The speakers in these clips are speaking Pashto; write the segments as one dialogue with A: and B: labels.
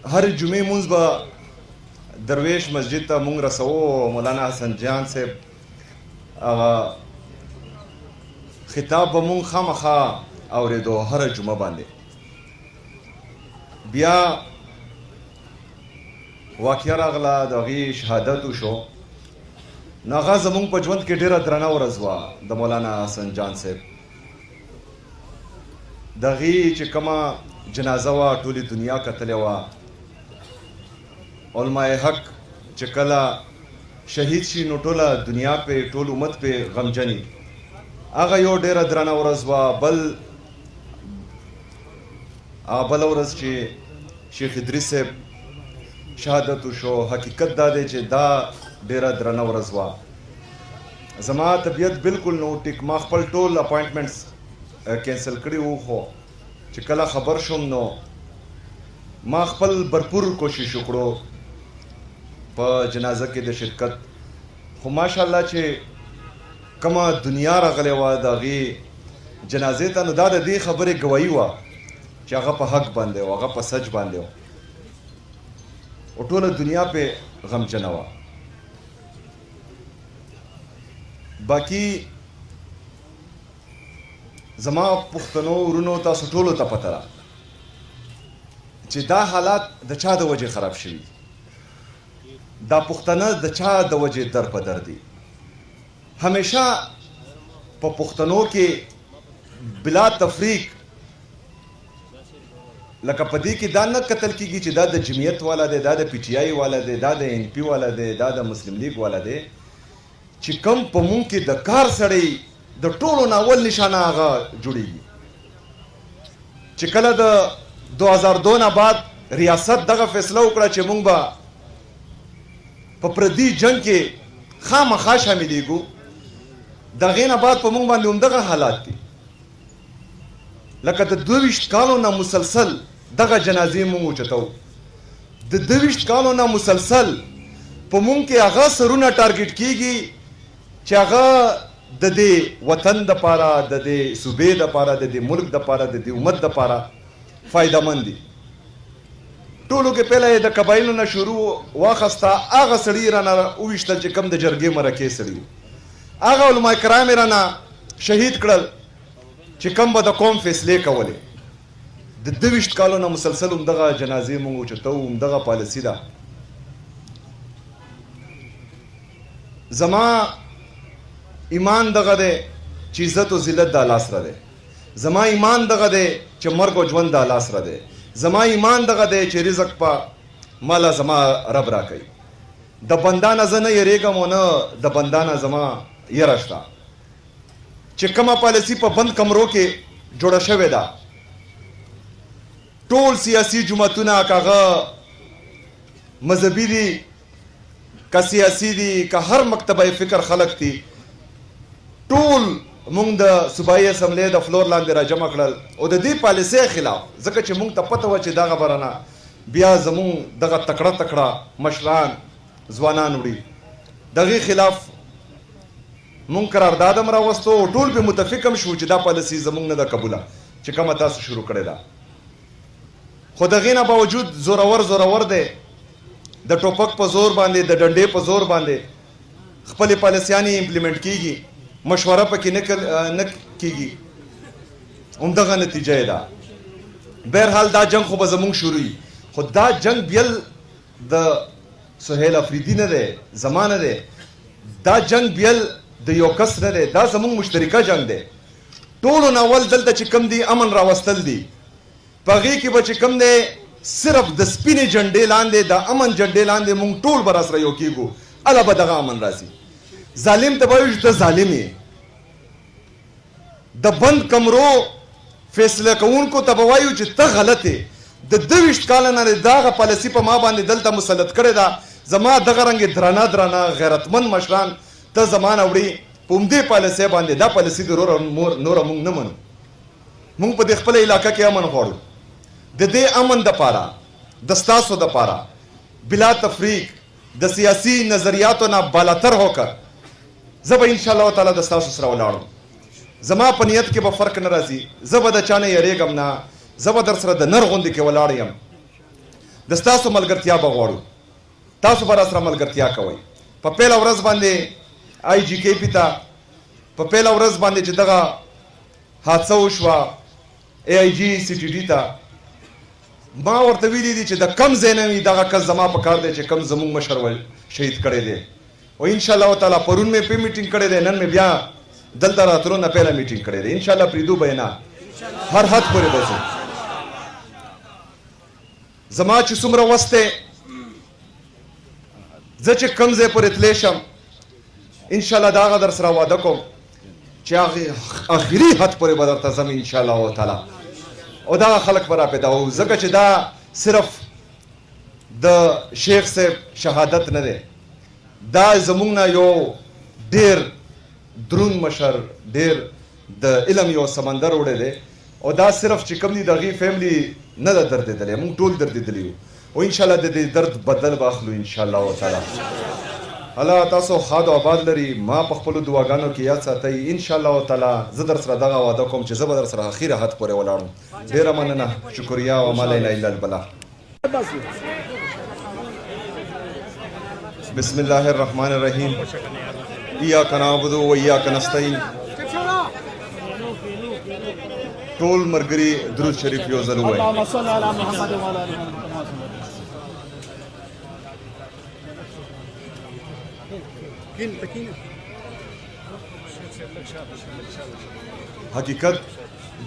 A: هر جمعې مونځ به درویش مسجد ته مونږ رسوو. مولانا حسن جان صاحب هغه خطاب به مونږ خامخا اورېدو هره جمعه باندې. بیا واقعه راغله، د هغې شهادت وشو. نو هغه زمونږ په ژوند کې ډېره درنه ورځ وه د مولانا حسن جان صاحب. د هغې چې کومه جنازه وه ټولې دنیا کتلې وه. علماء حق چې کله شهید شي نو ټوله دنیا پې ټول امت پې غمجني. هغه یو ډېره درنه ورځ وه. بله ورځ چې شیخ ادریس صاحب شهادت وشو، حقیقت دا دی چې دا ډېره درنه ورځ وه. زما طبیعت بالکل نو ټیک. ما خپل ټول اپاینټمنټس کینسل کړي وو، خو چې کله خبر شوم نو ما خپل برپور کوشش وکړو په جنازه کې د شرکت. خو ماشاءالله چې کومه دنیا راغلی وه د هغې جنازې ته، نو دا د دې خبرې ګواهي وه چې هغه په حق باندې و، هغه په سچ باندې و، او ټوله دنیا پې غمجنه وه. باقي زما پښتنو ورونو تاسو ټولو ته پته ده چې دا حالات د چا د وجې خراب شوي. دا پښتانه د چا د وجې در په در دي. همیشه په پښتنو کې بلا تفریق لکه په دې کې دا نه کتل کېږي چې دا د جمعیت والا دی، دا د پی ټي آی والا دی، دا د ان پی والا دی، دا د مسلم لیگ والا دی. چې کم په مونږ کې د کار سړی د ټولو نه اول نشانه هغه جوړېږي. چې کله د 2002 نه بعد ریاست دغه فیصله وکړه چې مونږ به په پردي جنگ کې خامخا شاملېږو، د هغې نه بعد په مونږ باندې همدغه حالات دي. لکه د 22 کالو نه مسلسل دغه جنازې مونږ اوچتو. د 22 کالو نه مسلسل په مونږ کې هغه سرونه ټارګېټ کېږي چې هغه د دې وطن دپاره، د دې صوبې دپاره، د دې ملک دپاره، د دې امت دپاره فایده مند دي. ټولو کې پهله یې د قبایلو نه شروع واخسته. هغه سړي رانه وویشتل چې کوم د جرګې مرکې سړي، هغه علما کرام یې رانه شهید کړل چې کوم به د قوم فیصلې کولې. د 22 کالو نه مسلسل همدغه جنازې مونږ اوچتو، همدغه پالیسي ده. زما ایمان دغه دی چې عزت و ذلت د الله سره دی. زما ایمان دغه دی چې مرګ او ژوند د الله سره دی. زما ایمان دغه دی چې رزق په مالا زما رب راکوي. د بنده نه زه نه یریږم او نه د بنده نه زما یره شته. چې کومه پالیسي په بند کمرو کې جوړه شوې ده، ټول سیاسي جماعتونه که هغه مذهبي دي که سیاسي دي که هر مکتبه فکر خلق دي، ټول مونږ د صوبایي اسمبلی د فلور لاندې را جمع کړل او د دې پالیسۍ خلاف. ځکه چې مونږ ته پته وه چې دا خبره نه بیا زمونږ دغه تکړه تکړه مشران ځوانان وړي، د هغې خلاف مونږ قرارداد هم راوستو او ټول به متفق هم شو چې دا پالیسي زمونږ نه ده قبوله چې کومه تاسو شروع کړې ده. خو د هغې نه باوجود زورور دی، د ټوپک په زور باندې، د ډنډې په زور باندې خپلې پالیسیانې امپلیمنټ کېږي، مشوره پکې نه کېږي. همدغه نتیجه یې ده. بهرحال دا جنگ خو به زمونږ شروع وي، خو دا جنگ بیل د سهیل افریدي نه دی، زما نه دی. دا جنگ بیل د یو کس نه دی، دا زمونږ مشترکه جنگ دی. ټولو نه اول دلته چې کوم دی امن راوستل دي. په هغې کې به چې کوم دی صرف د سپینې جنډې لاندې، د امن جنډې لاندې مونږ ټول به راسره یو کېږو، هله به دغه امن راځي. ظالم ته به وایو چې ته ظالم یې. د بند کمرو فیصله کوونکو ته به وایو چې ته غلط یې. د 22 کاله نه دغه پالیسي په ما باندې دلته مسلط کړې ده. زما دغه رنګې درانه غیرتمند مشران ته زما نه وړي په همدې پالیسۍ باندې. دا پالیسي د نوره مونږ نه منو. مونږ په دې خپله علاقه کې امن غواړو. د دې امن دپاره، د ستاسو دپاره بلا تفریق د سیاسي نظریاتو نه بالاتر هوکر زه به انشاءالله تعالی د ستاسو سره ولاړم. زما په نیت کې به فرق نه راځي. زه به د چا نه یریږم نه. زه به در سره د نر غوندې کې ولاړ یم. د ستاسو ملګرتیا به غواړو تاسو به راسره ملګرتیا کوئ په پیله ورځ باندې آی جی کې پي ته په پیله ورځ باندې چې دغه حادثه وشوه اے آی جی سی ټي ډي ته ما ورته ویلي دي چې د کم ځای نه وي دغه کس زما په کار دی چې کم زموږ مشر شهید کړی دی او انشاءالله تعالی پرون مې پې میټینګ کړی دی نن مې بیا دلته راتلو نه پهله میټینګ کړی دی انشاءالله پریدو به نه هر حد پورې به ځو زما چې څومره وس دی زه چې کم ځای پورې تلی شم انشاءالله د هغه در سره واده کوم چې آخري حد پورې به درته ځم انشاءالله تعالی او دغه خلک به را پیدا وو ځکه چې دا صرف د شیخ صاحب شهادت نه دی دا زموږ نه یو ډېر درون مشر ډېر د علم یو سمندر وړی دی او دا صرف چې کوم دي د هغې فیملي نه ده دردېدلی موږ ټول دردېدلي یو او انشاءالله د دې درد بدل به اخلو انشاءالله تعالی الله تاسو ښاد او آباد لري ما په خپلو دعاګانو کې یاد ساتئ انشاءالله تعالی زه در سره دغه واده کوم چې زه به در سره اخره حد پورې ولاړم ډېره مننه شکریا وما لینا الا البلاغ بسم الله الرحمن الرحیم ایاک نعبد و ایاک نستعین ټول ملګري درود شریف یو ځل ووایئ اللهم صل علی محمد و علی آل محمد حقیقت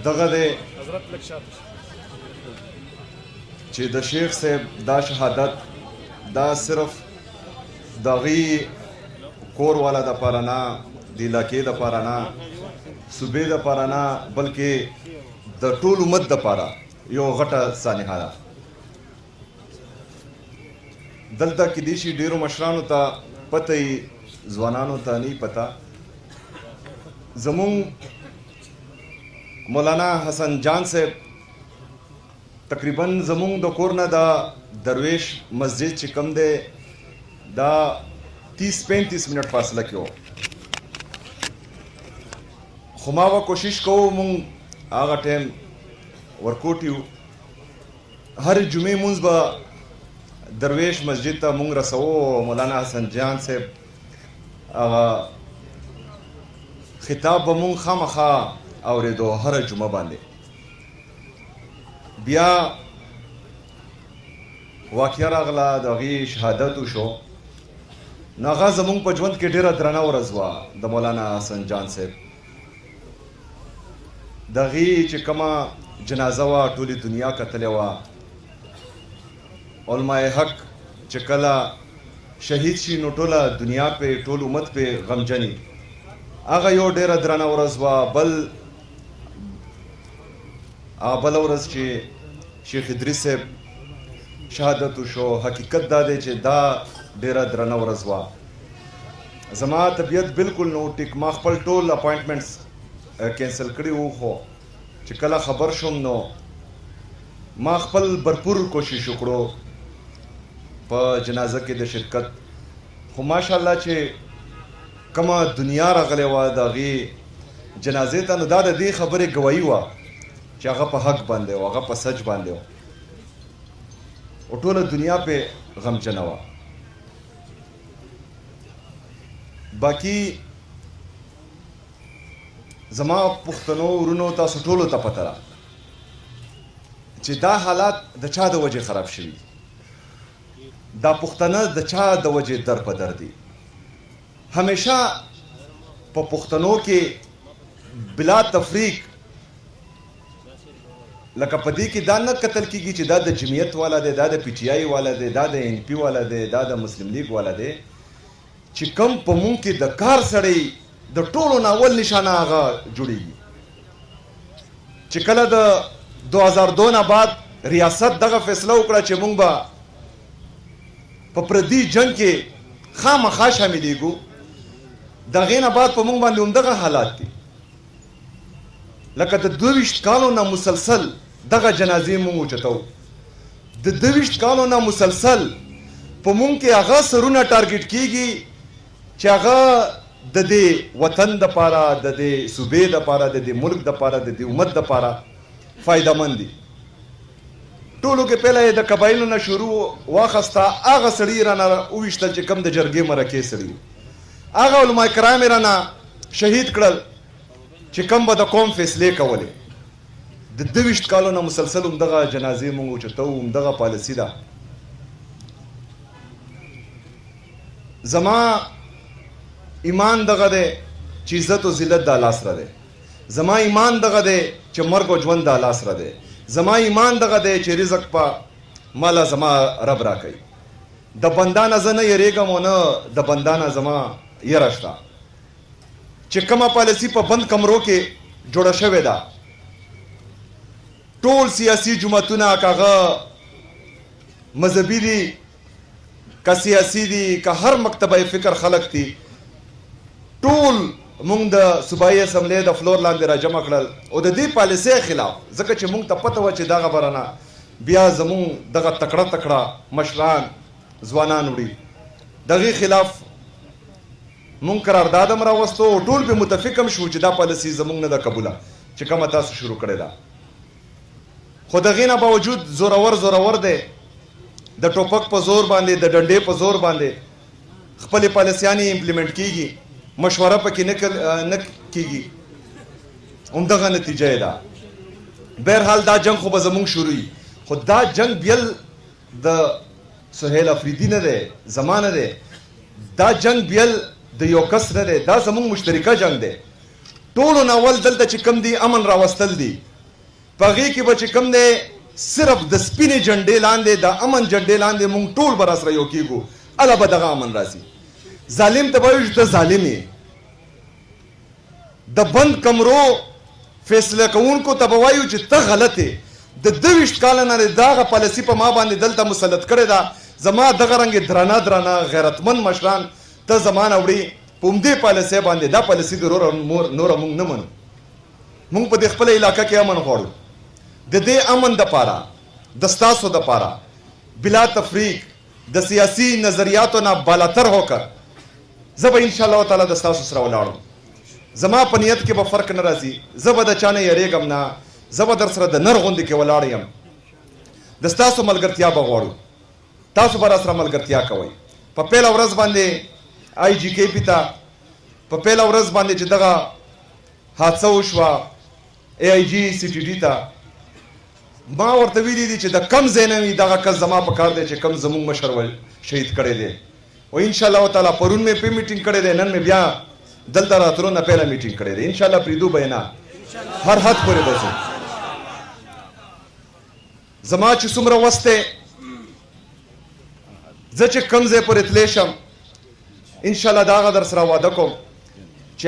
A: دغه دی چې د شیخ صاحب دا شهادت دا صرف د هغې کور والا دپاره نه د علاقې دپاره نه صوبې دپاره نه بلکې د ټول امت دپاره یو غټه سانحه ده دلته کیدای شي ډېرو مشرانو ته پته یي ځوانانو ته نه پته زمونږ مولانا حسن جان صاحب تقریبا زمونږ د کور نه د درویش مسجد چې کوم دی دا 30-35 منټ فاصله کې و خو ما به کوشش کوو مونږ هغه ټایم ورکوټ یو هر جمعې مونځ به درویش مسجد ته مونږ رسوو مولانا حسن جان صاحب هغه خطاب به مونږ خامخا اورېدو هره جمعه باندې بیا واقعه راغله د هغې شهادت وشو نو هغه زموږ په ژوند کې ډېره درنه ورځ وه د مولانا حسن جان صاحب د هغې چې کومه جنازه وه ټولې دنیا کتلې وه علماء حق چې کله شهید شي نو ټوله دنیا پې ټول امت پې غمجني هغه یو ډېره درنه ورځ وه بله ورځ چې شیخ ادریس صاحب شهادت وشو حقیقت دا دی چې دا ډېره درنه ورځ وه زما طبیعت بالکل نو ټیک ما خپل ټول اپاینټمنټس کینسل کړي وو خو چې کله خبر شوم نو ما خپل برپور کوشش وکړو په جنازه کې د شرکت خو ماشاءالله چې کومه دنیا راغلی وه د هغې جنازې ته نو دا د دې خبرې ګواهي وه چې هغه په حق باندې و هغه په سچ باندې و او ټوله دنیا پې غمجنه وه باقي زما پښتنو ورونو تاسو ټولو ته پته ده چې دا حالات د چا د وجې خراب شوي دا پښتانه د چا د وجې در په در دي همیشه په پښتنو کې بلا تفریق لکه په دې کې دا نه کتل کېږي چې دا د جمعیت والا دی دا د پی ټي آی والا دی دا د ان پی والا دی دا د مسلم لیگ والا دی چې کم په مونږ کې د کار سړی د ټولو نه اول نشانه هغه جوړېږي چې کله د 2002 نه بعد ریاست دغه فیصله وکړه چې مونږ به په پردي جنګ کې خامخا شاملېږو د هغې نه بعد په مونږ باندې همدغه حالات دي لکه د 22 کالو نه مسلسل دغه جنازې مونږ اوچتو د 22 کالو نه مسلسل په مونږ کې هغه سرونه ټارګټ کېږي چې هغه د دې وطن دپاره د دې صوبې دپاره د دې ملک دپاره د دې امت دپاره فایده مند دي ټولو کې پهله د قبایلو نه شروع واخسته هغه سړي رانه وویشتل چې کم د جرګې مرکې سړي هغه علما کرام یې رانه شهید کړل چې کم به د قوم فیصلې کولې د 22 کالو نه مسلسل همدغه جنازې مونږ اوچتو همدغه پالیسي ده زما ایمان دغه دی چې عزت او ذلت د الله سره دی زما ایمان دغه دی چې مرګ او ژوند د الله سره دی زما ایمان دغه دی چې رزق په مالا زما رب راکوي د بندا نه زه نه یریږم او نه د بندا نه زما یره شته چې کومه پالیسي په بند کمرو کې جوړه شوې ده ټول سیاسي جماعتونه کاغه مذهبي دي که سیاسي دي که هر مکتبه فکر خلق دي ټول مونږ د صوبایي اسمبلی د فلور لاندې راجمع کړل او د دې پالیسۍ خلاف ځکه چې مونږ ته پته وه چې دغه برنه بیا زمونږ دغه تکړه مشران ځوانان وړي دغې خلاف مونږ قرارداد هم راوستو او ټول به متفق هم شو چې دا پالیسي زمونږ نه ده قبوله چې کومه تاسو شروع کړې ده خو د هغې نه باوجود زورور دی د ټوپک په زور باندې د ډنډې په زور باندې خپلې پالیسیانې امپلیمنټ کیږي مشوره پکې نه کیږي همدغه نتیجه یې ده بهرحال دا جنگ خو به زمونږ شروع خو دا جنگ بیل د سهیل افریدي نه دی زما نه دی دا جنگ بیل د یو کس نه دی دا زمونږ مشترکه جنگ دی ټولو نه اول دلته چې کم دی امن راوستل دي په هغې کې به چې کم دی صرف د سپینې جنډې لاندې د امن جنډې لاندې مونږ ټول به راسره یو کېږو هله به دغه امن راځي ظالم ته به وایو چې ته ظالم یې د بند کمرو فیصله کوونکو ته به وایو چې ته غلط یې د 22 کاله نه دغه پالیسي په ما باندې دلته مسلط کړې ده زما دغه رنګې درانه غیرتمند مشران ته زما نه وړي په همدې پالیسۍ باندې دا پالیسي د نوره مونږ نه منو مونږ په دې خپله علاقه کې امن غواړو د دې امن دپاره د ستاسو دپاره بلا تفریق د سیاسي نظریاتو نه بالاتر هوکر زه به انشاءالله تعالی د ستاسو سره ولاړم زما په نیت کې به فرق نه راځي زه به د چا نه یریږم نه زه به در سره د نر غوندې کې ولاړ یم د ستاسو ملګرتیا به غواړو تاسو به را سره ملګرتیا کوئ په پیله ورځ باندې آی جی کې پي ته په پیله ورځ باندې چې دغه حادثه وشوه ای آی جی سی ټي ډي ته ما ورته ویلي دي چې د کم ځای نه وي دغه کس زما په کار دی چې کم زمونږ مشر شهید کړی دی او انشاءالله تعالی پرون مې په میټینګ کړی دی نن مې بیا دلته راتلو نه پهله میټینګ کړی دی انشاءالله پریدو به نه هر حد پورې به ځو زما چې څومره وس دی زه چې کم ځای پورې تلی شم انشاءالله د هغه در سره واده کوم چې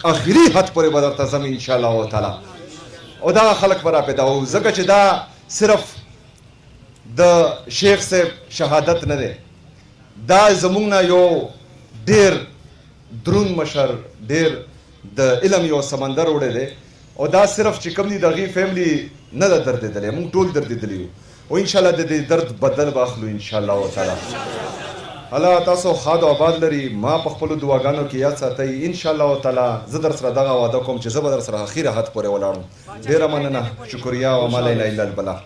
A: آخري حد پورې به درته ځم انشاءالله تعالی او دغه خلک به را پیدا وو ځکه چې دا صرف د شیخ صاحب شهادت نه دی دا زمونږ نه یو ډېر درون مشر ډېر د علم یو سمندر وړی دی او دا صرف چې کوم دي د هغې فیملي نه ده دردېدلی موږ ټول دردېدلي یو او انشاءالله د دې درد بدل به اخلو انشاءالله تعالی الله تاسو ښاد او آباد لري ما په خپلو دعاګانو کې یاد ساتئ انشاءالله تعالی زه در سره دغه واده کوم چې زه به در سره اخره حد پورې ولاړم ډېره مننه شکریه وما لینا الا البلاغ